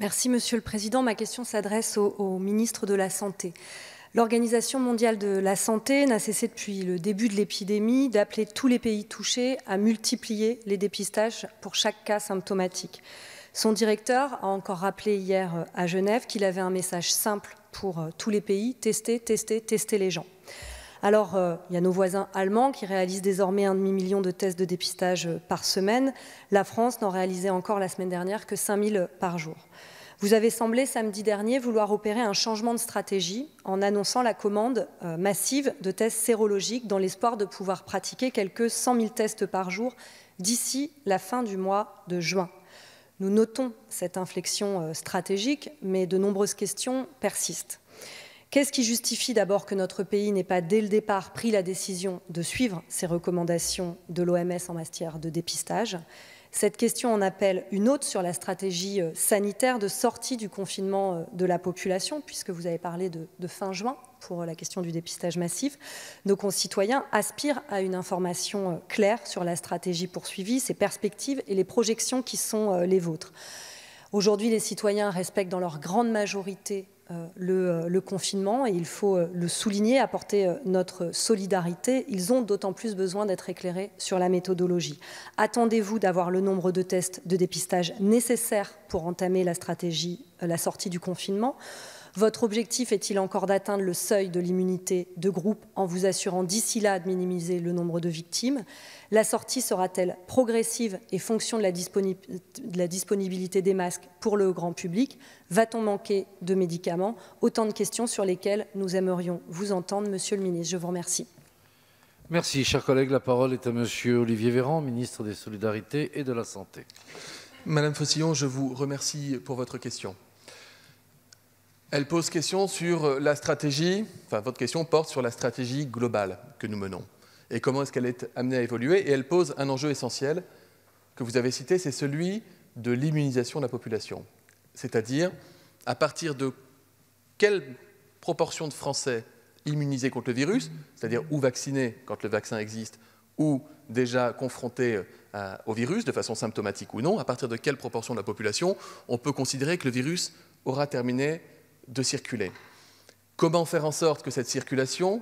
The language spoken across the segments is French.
Merci, Monsieur le Président. Ma question s'adresse au ministre de la Santé. L'Organisation mondiale de la santé n'a cessé depuis le début de l'épidémie d'appeler tous les pays touchés à multiplier les dépistages pour chaque cas symptomatique. Son directeur a encore rappelé hier à Genève qu'il avait un message simple pour tous les pays: tester, tester, tester les gens. Alors, il y a nos voisins allemands qui réalisent désormais 1,5 million de tests de dépistage par semaine. La France n'en réalisait encore la semaine dernière que 5 000 par jour. Vous avez semblé samedi dernier vouloir opérer un changement de stratégie en annonçant la commande massive de tests sérologiques dans l'espoir de pouvoir pratiquer quelques 100 000 tests par jour d'ici la fin du mois de juin. Nous notons cette inflexion stratégique, mais de nombreuses questions persistent. Qu'est-ce qui justifie d'abord que notre pays n'ait pas dès le départ pris la décision de suivre ces recommandations de l'OMS en matière de dépistage? Cette question en appelle une autre sur la stratégie sanitaire de sortie du confinement de la population, puisque vous avez parlé de fin juin pour la question du dépistage massif. Nos concitoyens aspirent à une information claire sur la stratégie poursuivie, ses perspectives et les projections qui sont les vôtres. Aujourd'hui, les citoyens respectent dans leur grande majorité le confinement, et il faut le souligner, apporter notre solidarité. Ils ont d'autant plus besoin d'être éclairés sur la méthodologie. Attendez-vous d'avoir le nombre de tests de dépistage nécessaires pour entamer la stratégie, la sortie du confinement? Votre objectif est-il encore d'atteindre le seuil de l'immunité de groupe en vous assurant d'ici là de minimiser le nombre de victimes? La sortie sera-t-elle progressive et fonction de la disponibilité des masques pour le grand public? Va-t-on manquer de médicaments? Autant de questions sur lesquelles nous aimerions vous entendre, Monsieur le Ministre. Je vous remercie. Merci, chers collègues. La parole est à Monsieur Olivier Véran, ministre des Solidarités et de la Santé. Madame Faucillon, je vous remercie pour votre question. Elle pose question sur la stratégie, enfin votre question porte sur la stratégie globale que nous menons et comment est-ce qu'elle est amenée à évoluer, et elle pose un enjeu essentiel que vous avez cité, c'est celui de l'immunisation de la population. C'est-à-dire, à partir de quelle proportion de Français immunisés contre le virus, c'est-à-dire ou vaccinés quand le vaccin existe, ou déjà confrontés au virus de façon symptomatique ou non, à partir de quelle proportion de la population on peut considérer que le virus aura terminé de circuler. Comment faire en sorte que cette circulation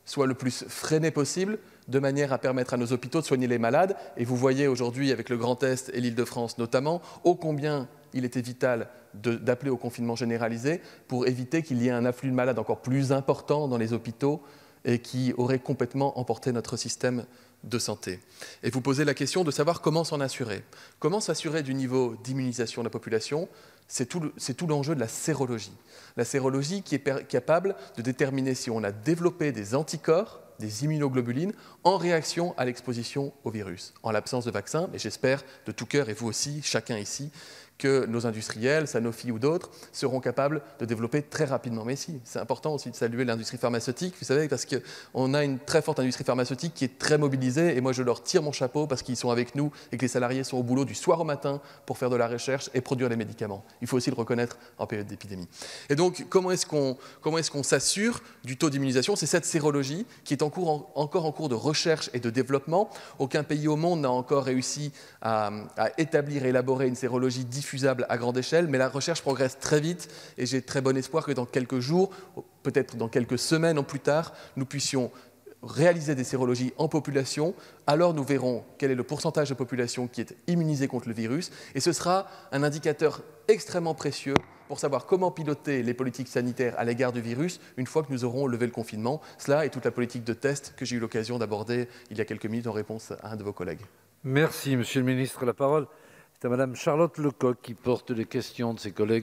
soit le plus freinée possible, de manière à permettre à nos hôpitaux de soigner les malades? Et vous voyez aujourd'hui, avec le Grand Est et l'Île-de-France notamment, ô combien il était vital d'appeler au confinement généralisé pour éviter qu'il y ait un afflux de malades encore plus important dans les hôpitaux et qui aurait complètement emporté notre système de santé. Et vous posez la question de savoir comment s'en assurer. Comment s'assurer du niveau d'immunisation de la population? C'est tout l'enjeu de la sérologie. La sérologie qui est capable de déterminer si on a développé des anticorps, des immunoglobulines, en réaction à l'exposition au virus. En l'absence de vaccin, mais j'espère de tout cœur, et vous aussi, chacun ici, que nos industriels, Sanofi ou d'autres, seront capables de développer très rapidement. Mais si, c'est important aussi de saluer l'industrie pharmaceutique, vous savez, parce qu'on a une très forte industrie pharmaceutique qui est très mobilisée, et moi je leur tire mon chapeau parce qu'ils sont avec nous et que les salariés sont au boulot du soir au matin pour faire de la recherche et produire les médicaments. Il faut aussi le reconnaître en période d'épidémie. Et donc, comment est-ce qu'on s'assure du taux d'immunisation? C'est cette sérologie qui est encore en cours de recherche et de développement. Aucun pays au monde n'a encore réussi à établir et élaborer une sérologie diffusable à grande échelle, mais la recherche progresse très vite et j'ai très bon espoir que dans quelques jours, peut-être dans quelques semaines ou plus tard, nous puissions réaliser des sérologies en population. Alors nous verrons quel est le pourcentage de population qui est immunisée contre le virus, et ce sera un indicateur extrêmement précieux pour savoir comment piloter les politiques sanitaires à l'égard du virus une fois que nous aurons levé le confinement. Cela et toute la politique de test que j'ai eu l'occasion d'aborder il y a quelques minutes en réponse à un de vos collègues. Merci, Monsieur le Ministre. La parole est à Madame Charlotte Lecoq, qui porte les questions de ses collègues